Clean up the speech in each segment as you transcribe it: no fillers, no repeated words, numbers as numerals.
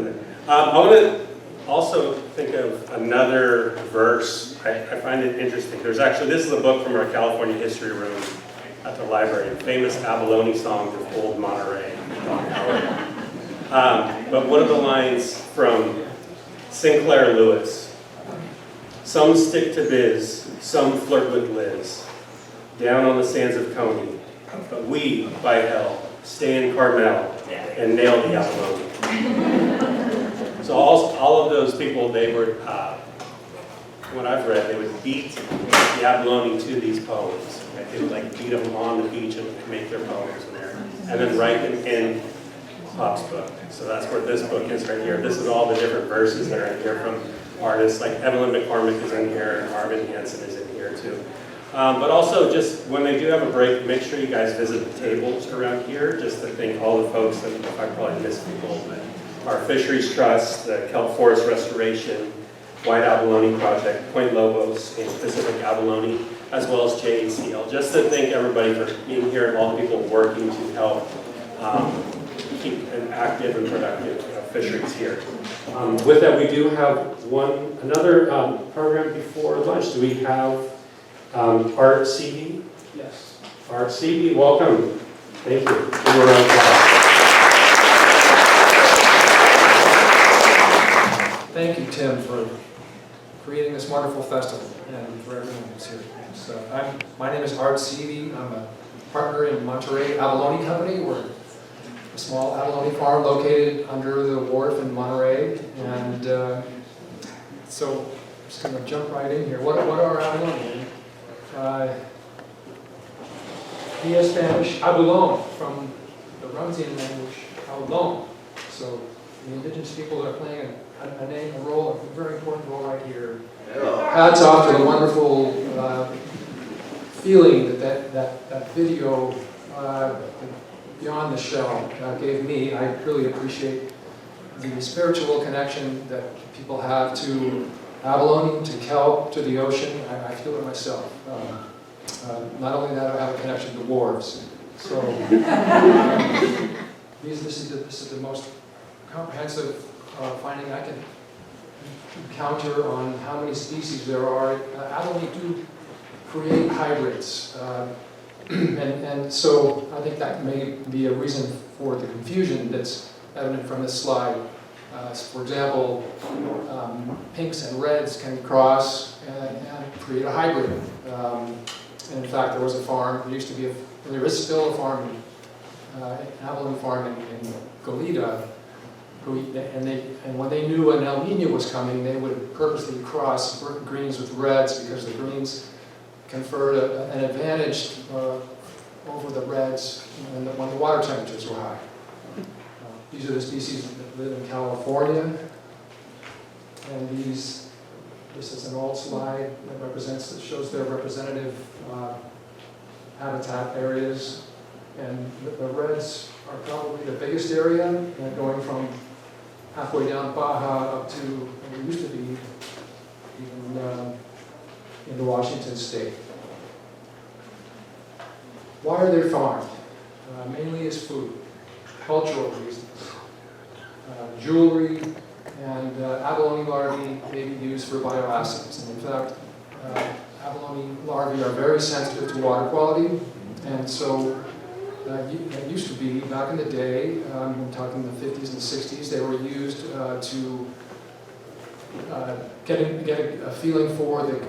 today. I want to also think of another verse. I find it interesting. There's actually, this is a book from our California history room at the library, famous Abalone songs of old Monterey. But one of the lines from Sinclair Lewis: some stick to biz, some flirt with Liz, down on the sands of Coney, but we, by hell, stay in Carmel and nail the Abalone. So all of those people, they were, what I've read, they would beat the Abalone to these poems. Right? They would like beat them on the beach and make their poems in there, and then write them in Pop's book. So that's where this book is right here. This is all the different verses that are in here from artists like Evelyn McCormick is in here, and Arvin Hansen is in here too. But also, just when they do have a break, make sure you guys visit the tables around here, just to thank all the folks, and if I probably missed people, but our Fisheries Trust, the Kelp Forest Restoration, White Abalone Project, Point Lobos, and Pacific Abalone, as well as JACL, just to thank everybody for being here and all the people working to help keep an active and productive fisheries here. With that, we do have another program before lunch. Do we have Art Seavey? Yes. Art Seavey, welcome. Thank you. Thank you, Tim, for creating this wonderful festival and for everyone who's here. So, my name is Art Seavey. I'm a partner in Monterey Abalone Company. We're a small abalone farm located under the wharf in Monterey. And so I'm just going to jump right in here. What are abalone? Via Spanish, Abalone, from the Runzian language, Abalone. So the indigenous people are playing a very important role right here. Hats off to the wonderful feeling that video, Beyond the Shell, gave me. I really appreciate the spiritual connection that people have to abalone, to kelp, to the ocean. I feel it myself. Not only that, I have a connection to wharves. So this is the most comprehensive finding I can encounter on how many species there are. Abalone do create hybrids. And so I think that may be a reason for the confusion that's evident from this slide. For example, pinks and reds can cross and create a hybrid. And in fact, there was a farm, there is still a farm, an abalone farm in Goleta, and when they knew an El Nino was coming, they would purposely cross greens with reds because the greens conferred an advantage over the reds when the water temperatures were high. These are the species that live in California, and this is an old slide that shows their representative habitat areas, and the reds are probably the biggest area, going from halfway down Baja up to where it used to be in the Washington state. Why are they farmed? Mainly as food, cultural reasons. Jewelry and abalone larvae may be used for bioacids. And in fact, abalone larvae are very sensitive to water quality, and so it used to be, back in the day, I'm talking the 50s and 60s, they were used to get a feeling for the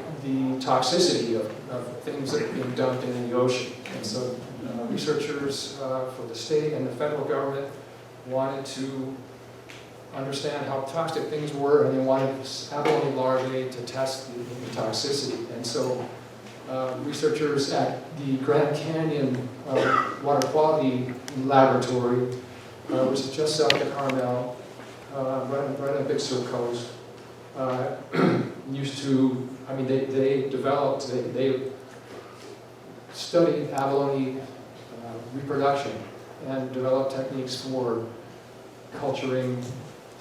toxicity of things that are being dumped in the ocean. And so researchers for the state and the federal government wanted to understand how toxic things were, and they wanted abalone larvae to test the toxicity. And so researchers at the Grand Canyon Water Quality Laboratory, which is just south of Carmel, right on the Big Sur coast, they studied abalone reproduction and developed techniques for culturing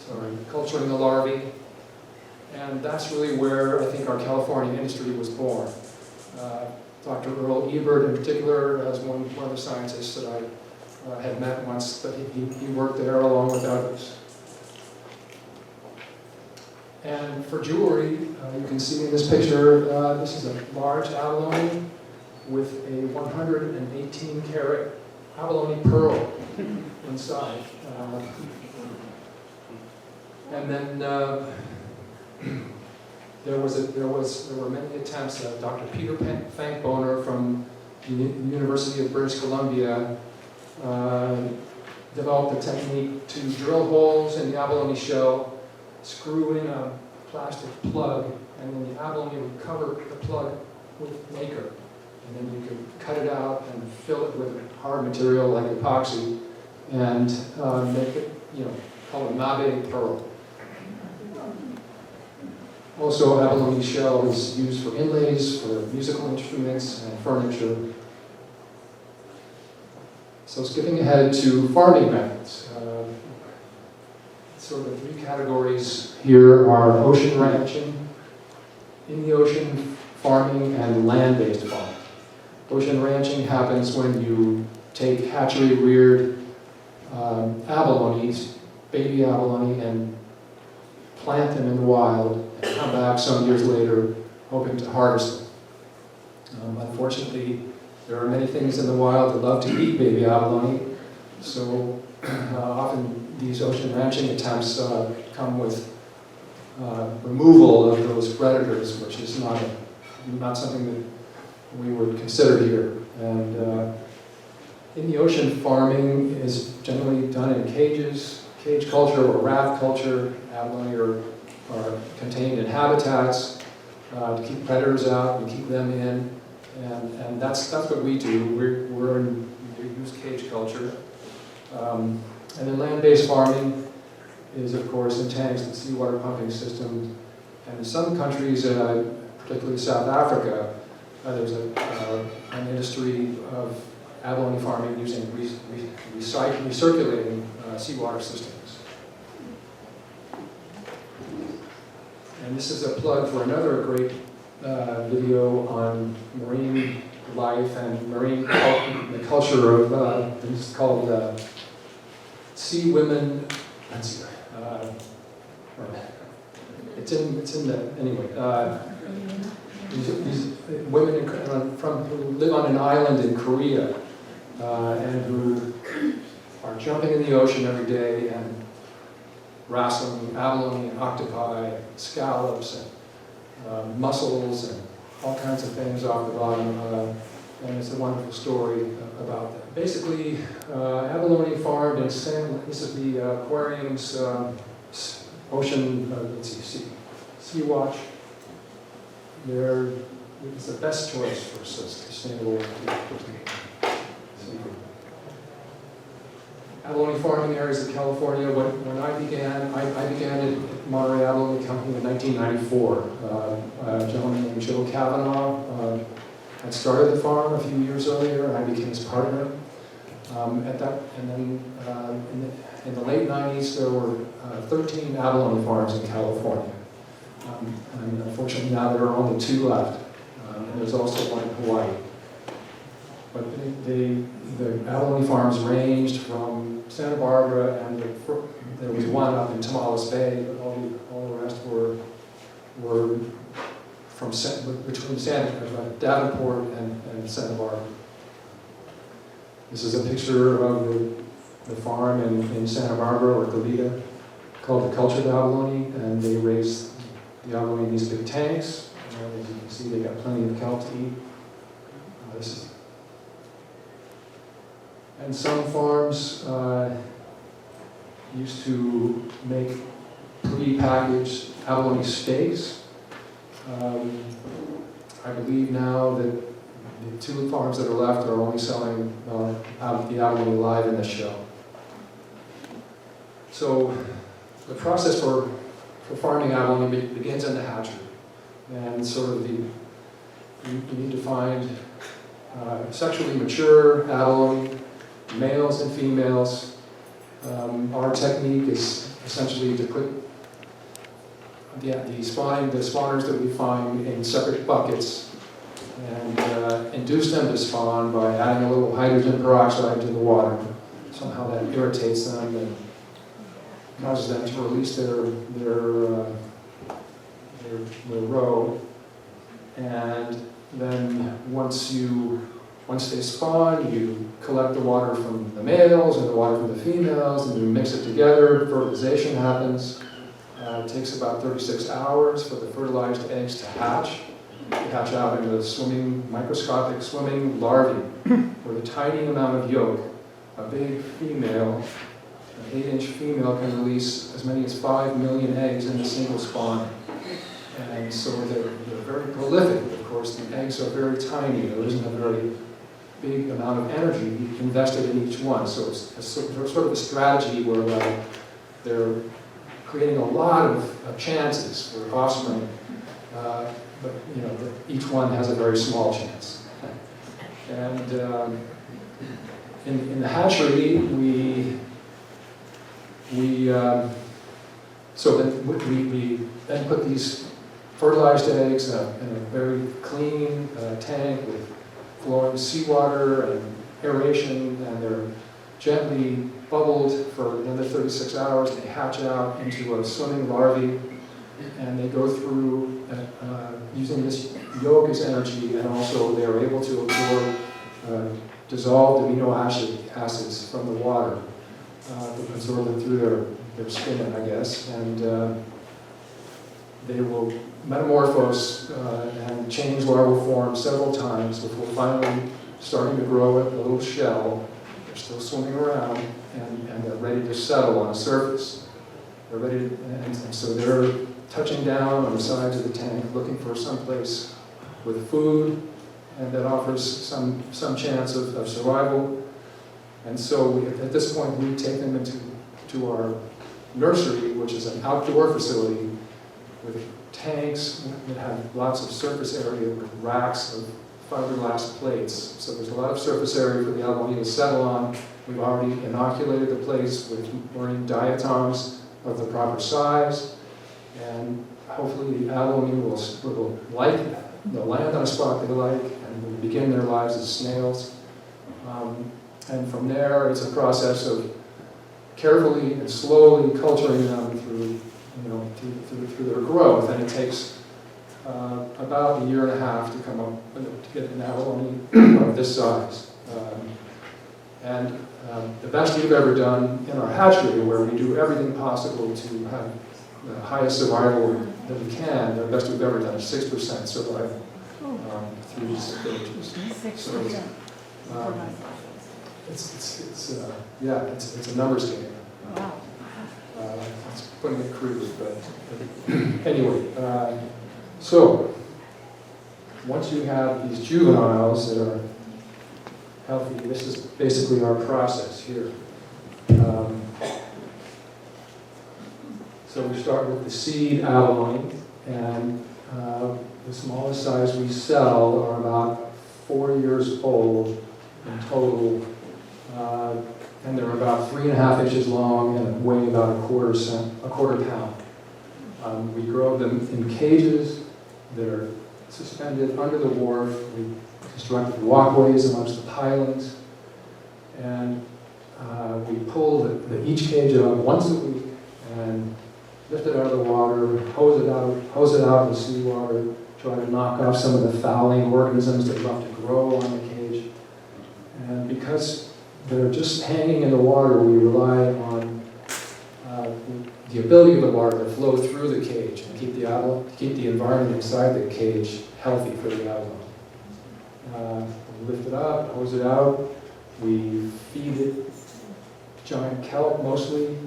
the larvae. And that's really where I think our California industry was born. Dr. Earl Ebert in particular as one of the scientists that I had met once, but he worked there along with others. And for jewelry, you can see in this picture, this is a large abalone with a 118 karat abalone pearl inside. And then there were many attempts. Dr. Peter Fankboner from the University of British Columbia developed a technique to drill holes in the abalone shell, screw in a plastic plug, and then the abalone would cover the plug with nacre. And then you could cut it out and fill it with hard material like epoxy and make it, called a mabe pearl. Also, abalone shell is used for inlays, for musical instruments, and furniture. So skipping ahead to farming methods. Sort of three categories here are ocean ranching, in the ocean farming, and land-based farming. Ocean ranching happens when you take hatchery-reared abalones, baby abalone, and plant them in the wild, and come back some years later hoping to harvest them. Unfortunately, there are many things in the wild that love to eat baby abalone, so often these ocean ranching attempts come with removal of those predators, which is not something that we would consider here. And in the ocean, farming is generally done in cages, cage culture or raft culture. Abalone are contained in habitats to keep predators out and keep them in, and that's what we do. We use cage culture. And then land-based farming is, of course, in tanks and seawater pumping systems. And in some countries, particularly South Africa, there's an industry of abalone farming using recirculating seawater systems. And this is a plug for another great video on marine life and the culture of, this is called Sea Women, it's in the, anyway, these women who live on an island in Korea and who are jumping in the ocean every day and wrestling abalone and octopi, scallops and mussels and all kinds of things off the bottom. And it's a wonderful story about that. Basically, abalone farmed in San, this is the aquarium's ocean, Sea Watch. It's the best choice for sustainable seafood. Abalone farming areas of California. When I began at Monterey Abalone Company in 1994. A gentleman named Joe Kavanaugh had started the farm a few years earlier, and I became his partner. And then in the late 90s, there were 13 abalone farms in California. And unfortunately, now there are only 2 left, and there's also one in Hawaii. But the abalone farms ranged from Santa Barbara, and there was one up in Tamales Bay, but all the rest were from between Davenport and Santa Barbara. This is a picture of the farm in Santa Barbara or Goleta called the Cultured Abalone, and they raise the abalone in these big tanks. As you can see, they got plenty of kelp to eat. And some farms used to make pre-packaged abalone steaks. I believe now that the 2 farms that are left are only selling the abalone live in the shell. So the process for farming abalone begins in the hatchery. And sort of you need to find sexually mature abalone, males and females. Our technique is essentially to put the spawners that we find in separate buckets and induce them to spawn by adding a little hydrogen peroxide to the water. Somehow that irritates them and causes them to release their their roe. And then once they spawn, you collect the water from the males and the water from the females, and you mix it together. Fertilization happens. It takes about 36 hours for the fertilized eggs to hatch. They hatch out into microscopic swimming larvae with a tiny amount of yolk. A big female, an 8-inch female, can release as many as 5 million eggs in a single spawn. And so they're very prolific. Of course, the eggs are very tiny. There isn't a very big amount of energy invested in each one. So it's sort of a strategy where they're creating a lot of chances for offspring, but each one has a very small chance. And in the hatchery, we then put these fertilized eggs in a very clean tank with flowing seawater and aeration, and they're gently bubbled for another 36 hours. They hatch out into a swimming larvae, and they go through using this yolk as energy, and also they are able to absorb dissolved amino acids from the water, absorb them through their skin, I guess, and they will metamorphose and change larval form several times before finally starting to grow a little shell. They're still swimming around, and they're ready to settle on a surface. They're ready to, and so they're touching down on the sides of the tank, looking for some place with food, and that offers some chance of survival. And so at this point, we take them to our nursery, which is an outdoor facility with tanks that have lots of surface area with racks of fiberglass plates. So there's a lot of surface area for the abalone to settle on. We've already inoculated the place with marine diatoms of the proper size, and hopefully the abalone will like that. They'll land on a spot they like, and will begin their lives as snails. And from there, it's a process of carefully and slowly culturing them through their growth, and it takes about 1.5 years to come up to get an abalone of this size. The best we've ever done in our hatchery, where we do everything possible to have the highest survival that we can, the best we've ever done is 6% survival through these stages. 6%. It's a numbers game. Wow. It's putting it crudely, but anyway. So once you have these juveniles that are healthy, this is basically our process here. So we start with the seed abalone, and the smallest size we sell are about 4 years old in total, and they're about 3.5 inches long and weigh about a quarter pound. We grow them in cages that are suspended under the wharf. We constructed walkways amongst the pilings, and we pull each cage up once a week and lift it out of the water, hose it out in the seawater, try to knock off some of the fouling organisms that love to grow on the cage. And because they're just hanging in the water, we rely on the ability of the water to flow through the cage and keep the environment inside the cage healthy for the abalone. We lift it up, hose it out, we feed it giant kelp mostly,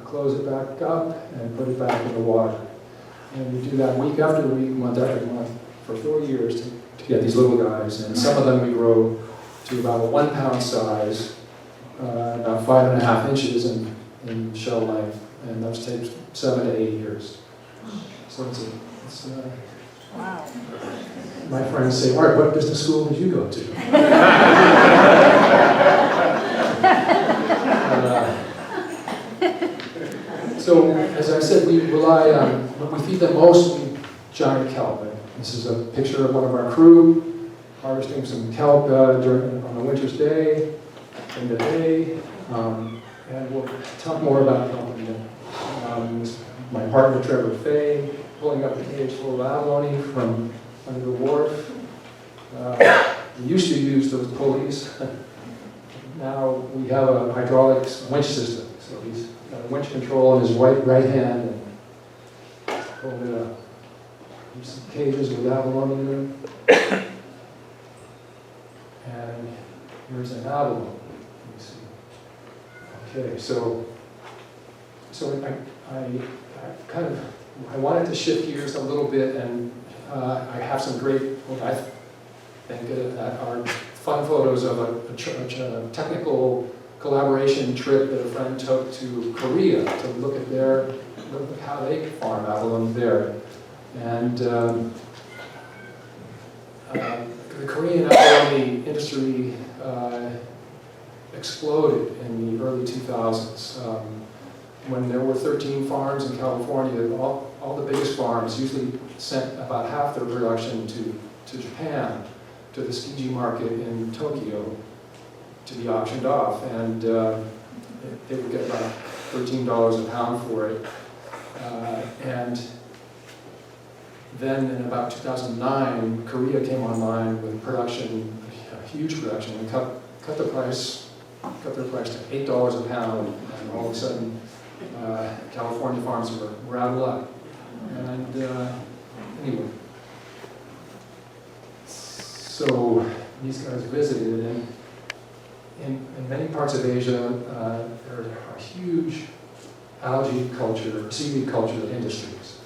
close it back up, and put it back in the water. And we do that week after week, month after month, for 4 years to get these little guys. And some of them we grow to about a 1 pound size, about 5.5 inches in shell length, and those take 7 to 8 years. So it's Wow. my friends say, Art, what business school did you go to? So, as I said, we rely on, we feed them mostly giant kelp. This is a picture of one of our crew harvesting some kelp on a winter's day in the bay. And we'll talk more about kelp in a minute. My partner, Trevor Fay, pulling up the cage full of abalone from under the wharf. We used to use those pulleys. Now we have a hydraulic winch system. So he's got a winch control in his right hand and pulling it up. There's some cages with abalone in them. And here's an abalone. Let me see. Okay, so I wanted to shift gears a little bit, and I have some great, what I think are fun photos of a technical collaboration trip that a friend took to Korea to look at how they farm abalone there. And the Korean abalone industry exploded in the early 2000s. When there were 13 farms in California, all the biggest farms usually sent about half their production to Japan, to the Tsukiji market in Tokyo, to be auctioned off, and they would get about $13 a pound for it. And then in about 2009, Korea came online with production, a huge production, and cut their price to $8 a pound, and all of a sudden, California farms were out of luck. And anyway, so these guys visited, and in many parts of Asia, there are huge algae culture, seaweed culture industries.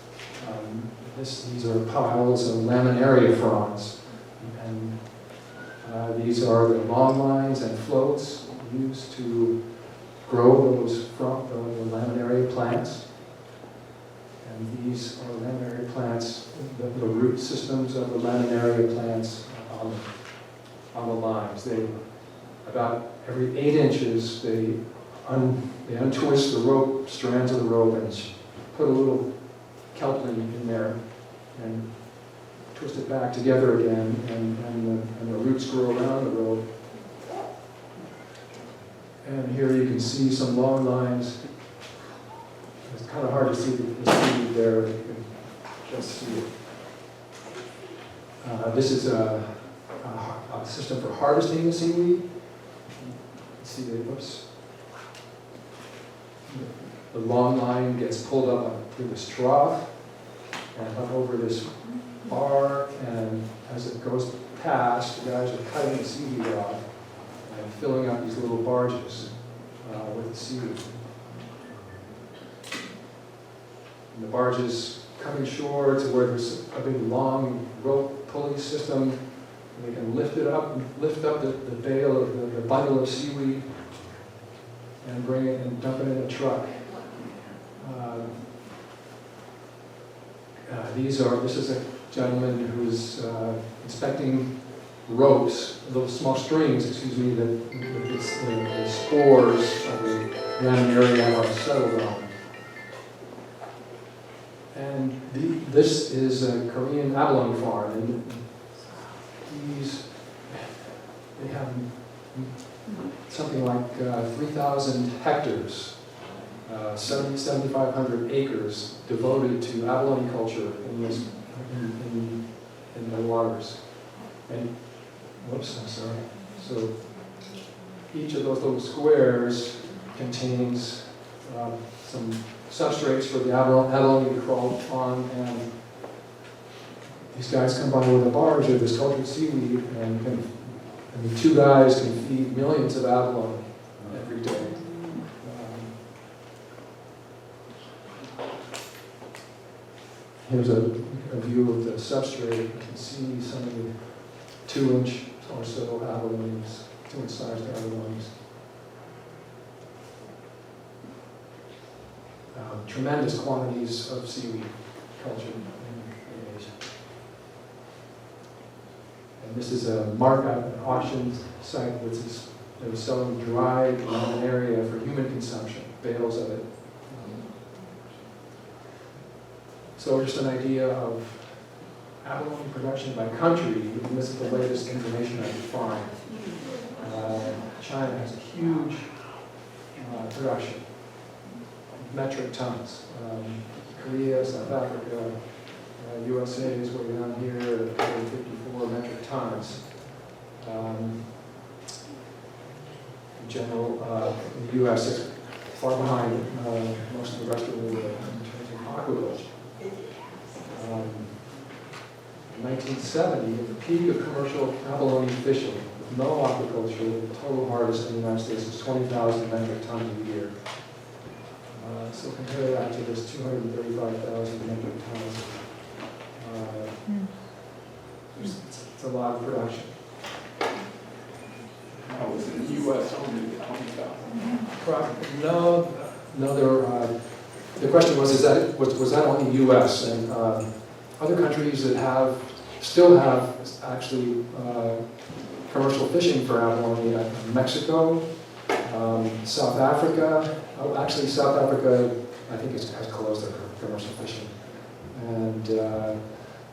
These are piles of laminaria fronds, and these are the long lines and floats used to grow those the laminaria plants. And these are laminaria plants, the root systems of the laminaria plants on the lines. They, about every 8 inches, they untwist the rope, strands of the rope, and put a little kelpling in there and twist it back together again, and the roots grow around the rope. And here you can see some long lines. It's kind of hard to see the seaweed there, but you can just see it. This is a system for harvesting the seaweed. See the, whoops. The long line gets pulled up through this trough and up over this bar, and as it goes past, the guys are cutting the seaweed off and filling up these little barges with the seaweed. And the barges come ashore to where there's a big long rope pulley system, and they can lift up the bale of the bundle of seaweed and bring it and dump it in a truck. This is a gentleman who's inspecting ropes, little small strings, excuse me, that the spores of the laminaria are settled on. And this is a Korean abalone farm, and they have something like 3,000 hectares, 7,500 acres devoted to abalone culture in the waters. And whoops, I'm sorry. So each of those little squares contains some substrates for the abalone to crawl on, and these guys come by with a barge of this cultured seaweed, and the 2 guys can feed millions of abalone every day. Here's a view of the substrate. You can see some of the 2-inch or so abalones, 2-inch sized abalones. Tremendous quantities of seaweed culture in Asia. And this is a markup, an auction site that is selling dried laminaria for human consumption, bales of it. So just an idea of abalone production by country, and this is the latest information I could find. China has a huge production, metric tons. Korea, South Africa, USA is way down here at 154 metric tons. In general, in the US, it's far behind most of the rest of the world in terms of aquaculture. In 1970, at the peak of commercial abalone fishing, with no aquaculture, the total harvest in the United States was 20,000 metric tons a year. So compare that to this 235,000 metric tons. It's a lot of production. I was in the U.S. only 20,000. No. The question was, was that only U.S. and other countries that still have actually commercial fishing for abalone? Mexico, South Africa. Oh, actually, South Africa, I think, has closed their commercial fishing, and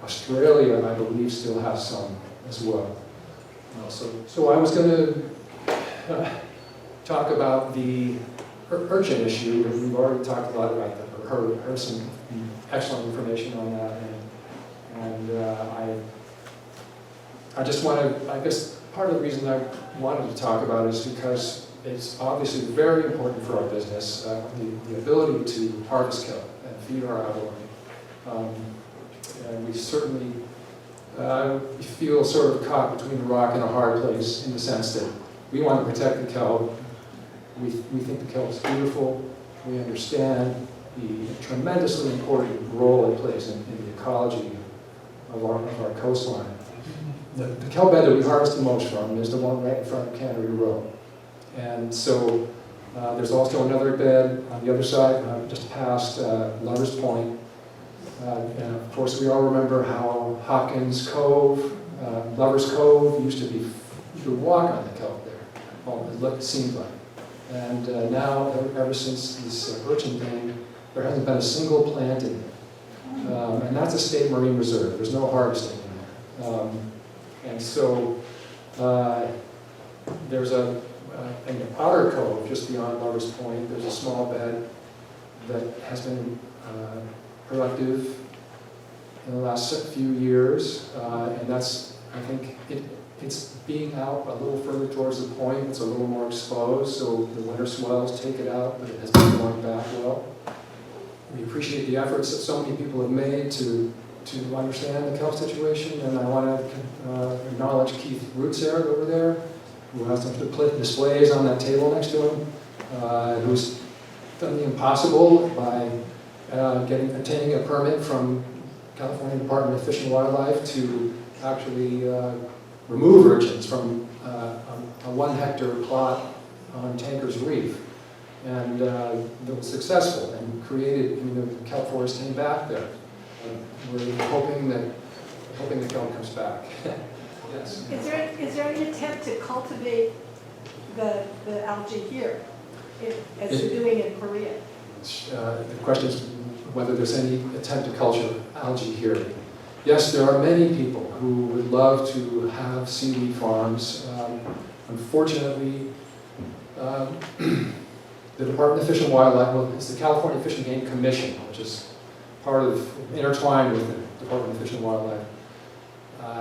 Australia, I believe, still has some as well. So I was going to talk about the urchin issue. We've already talked a lot about that, or heard some excellent information on that, and I just want to, I guess part of the reason I wanted to talk about it is because it's obviously very important for our business, the ability to harvest kelp and feed our abalone. And we certainly feel sort of caught between a rock and a hard place in the sense that we want to protect the kelp. We think the kelp is beautiful. We understand the tremendously important role it plays in the ecology of our coastline. The kelp bed that we harvest the most from is the one right in front of Cannery Row. And so there's also another bed on the other side, just past Lover's Point. And of course, we all remember how Hopkins Cove, Lover's Cove, used to be, you could walk on the kelp there, well, it seemed like. And now, ever since this urchin thing, there hasn't been a single planting. And that's a state marine reserve. There's no harvesting in there. And so there's in the Otter Cove, just beyond Lover's Point, there's a small bed that has been productive in the last few years, and that's, I think, it's being out a little further towards the point. It's a little more exposed, so the winter swells take it out, but it has been going back well. We appreciate the efforts that so many people have made to understand the kelp situation, and I want to acknowledge Keith Rootsherg over there, who has some displays on that table next to him, who's done the impossible by attaining a permit from California Department of Fish and Wildlife to actually remove urchins from a 1 hectare plot on Tanker's Reef. And that was successful and created, the kelp forest came back there. We're hoping that kelp comes back. Yes. Is there any attempt to cultivate the algae here, as they're doing in Korea? The question is whether there's any attempt to culture algae here. Yes, there are many people who would love to have seaweed farms. Unfortunately, the Department of Fish and Wildlife, well, it's the California Fish and Game Commission, which is intertwined with the Department of Fish and Wildlife,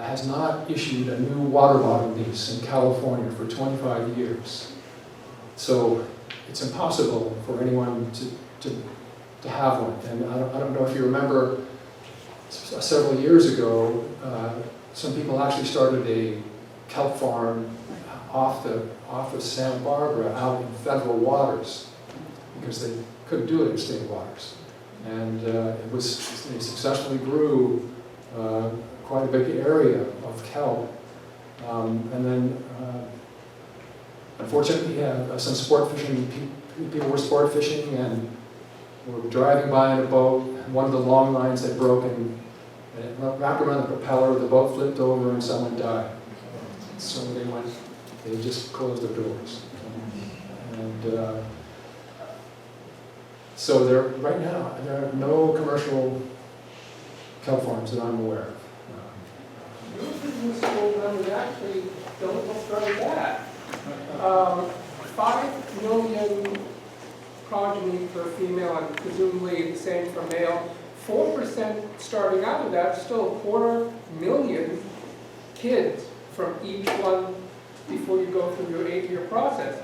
has not issued a new water bottom lease in California for 25 years. So it's impossible for anyone to have one. And I don't know if you remember, several years ago, some people actually started a kelp farm off of Santa Barbara out in federal waters because they couldn't do it in state waters. And they successfully grew quite a big area of kelp. And then, unfortunately, some sport fishing, people were sport fishing and were driving by in a boat. One of the long lines had broken, and it wrapped around the propeller, the boat flipped over, and someone died. So they just closed their doors. And so right now, there are no commercial kelp farms that I'm aware of. Your business program is actually don't look very bad. 5 million progeny for female, and presumably the same for male. 4% starting out with that, still 250,000 kids from each one before you go through your 8-year process.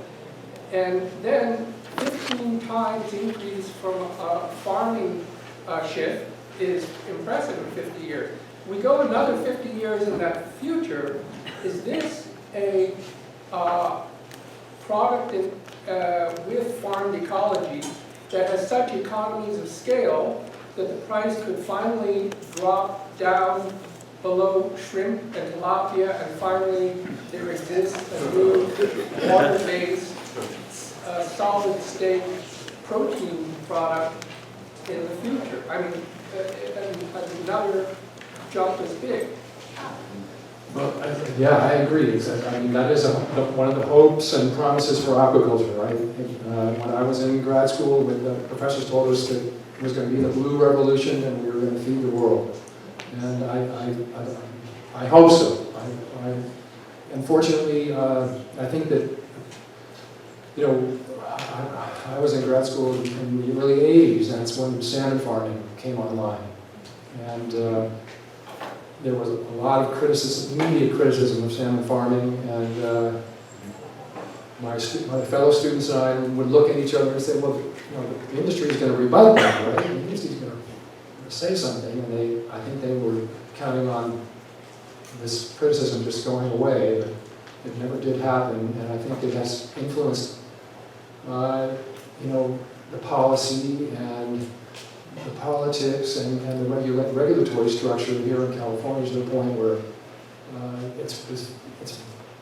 And then 15 times increase from a farming shift is impressive in 50 years. We go another 50 years in that future, is this a product with farmed ecology that has such economies of scale that the price could finally drop down below shrimp and tilapia, and finally there exists a new water-based solid state protein product in the future? I mean, another jump is big. Well, yeah, I agree. I mean, that is one of the hopes and promises for aquaculture, right? When I was in grad school, the professors told us that it was going to be the blue revolution and we were going to feed the world. And I hope so. Unfortunately, I think that, you know, I was in grad school in the early 80s, and that's when salmon farming came online. And there was a lot of criticism, immediate criticism of salmon farming, and my fellow students and I would look at each other and say, well, you know, the industry is going to rebut that, right? The industry is going to say something, and I think they were counting on this criticism just going away, but it never did happen, and I think it has influenced, you know, the policy and the politics and the regulatory structure here in California to the point where it's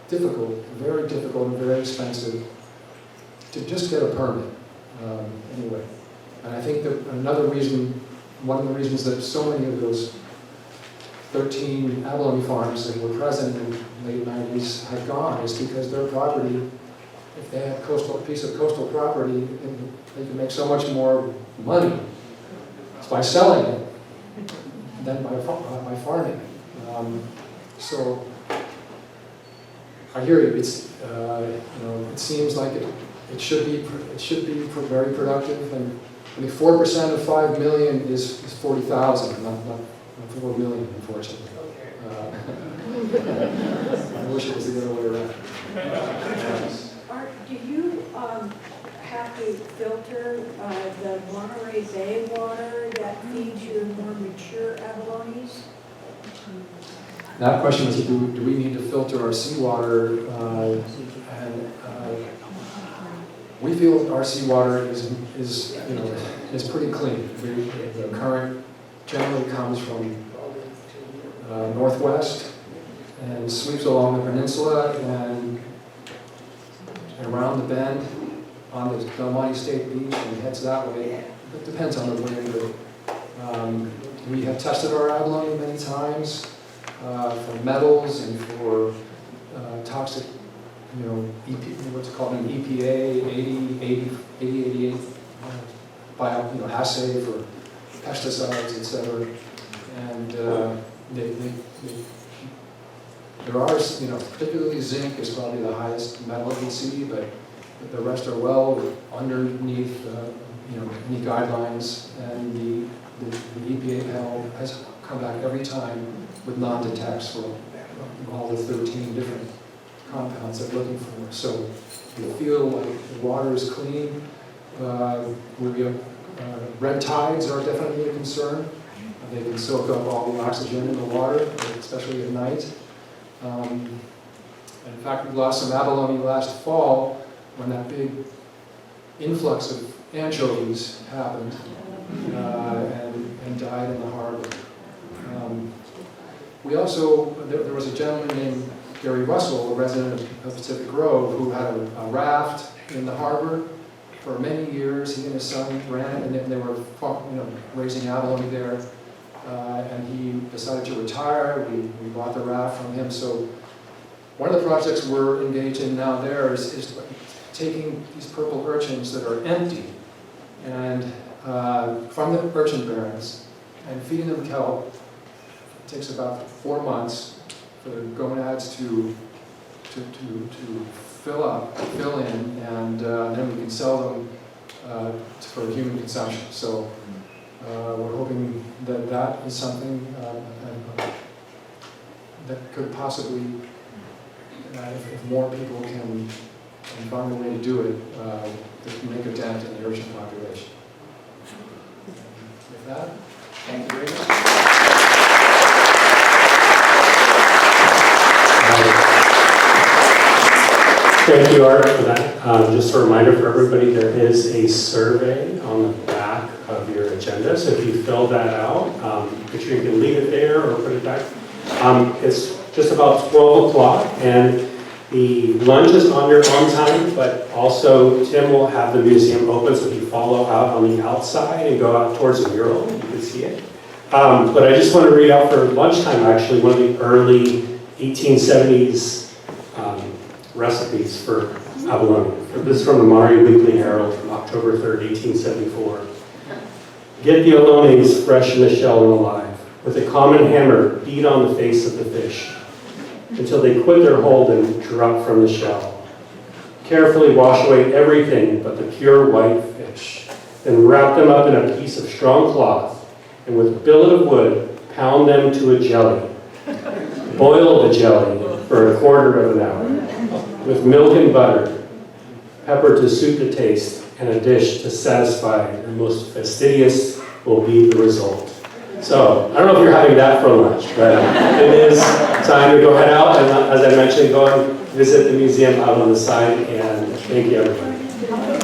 difficult, very difficult and very expensive to just get a permit, anyway. And I think that another reason, one of the reasons that so many of those 13 abalone farms that were present in the late 90s had gone is because their property, if they had a piece of coastal property, they could make so much more money by selling it than by farming. So I hear you. It's you know, it seems like it should be very productive, and I mean 4% of 5 million is 40,000, not 4 million, unfortunately. I wish it was the other way around. Do you have to filter the Monterey Bay water that feeds your more mature abalones? That question was, do we need to filter our seawater? We feel our seawater is you know, is pretty clean. The current generally comes from northwest and sweeps along the peninsula and around the bend on the Monterey State Beach and heads that way. It depends on the wind. But, we have tested our abalone many times for metals and for toxic, you know, what's called an EPA 88 assay for pesticides, etc. And there are, you know, particularly zinc is probably the highest metal you can see, but the rest are well underneath, you know, any guidelines. And the EPA panel has come back every time with non-detects for all the 13 different compounds they're looking for. So we feel like the water is clean. Red tides are definitely a concern. They can soak up all the oxygen in the water, especially at night. In fact, we lost some abalone last fall when that big influx of anchovies happened and died in the harbor. We also, there was a gentleman named Gary Russell, a resident of Pacific Grove, who had a raft in the harbor for many years. He and his son ran it, and they were, you know, raising abalone there. And he decided to retire. We bought the raft from him. So one of the projects we're engaged in now there is taking these purple urchins that are empty and from the urchin barrens and feeding them kelp. It takes about 4 months for the gonads to fill in, and then we can sell them for human consumption. So we're hoping that is something that could possibly, if more people can find a way to do it, make a dent in the urchin population. With that, thank you very much. Thank you, Art, for that. Just a reminder for everybody, there is a survey on the back of your agenda, so if you fill that out, make sure you can leave it there or put it back. It's just about 12 o'clock, and the lunch is on your own time, but also Tim will have the museum open, so if you follow out on the outside and go out towards the mural, you can see it. But I just want to read out for lunchtime, actually, one of the early 1870s recipes for abalone. This is from the Monterey Weekly Herald from October 3rd, 1874. Get the abalones fresh in the shell and alive. With a common hammer, beat on the face of the fish until they quit their hold and drop from the shell. Carefully wash away everything but the pure white fish. Then wrap them up in a piece of strong cloth and with billet of wood, pound them to a jelly. Boil the jelly for a quarter of an hour with milk and butter, pepper to suit the taste, and a dish to satisfy the most fastidious will be the result. So, I don't know if you're having that for lunch, but it is time to go head out, and as I mentioned, go and visit the museum out on the side, and thank you everybody.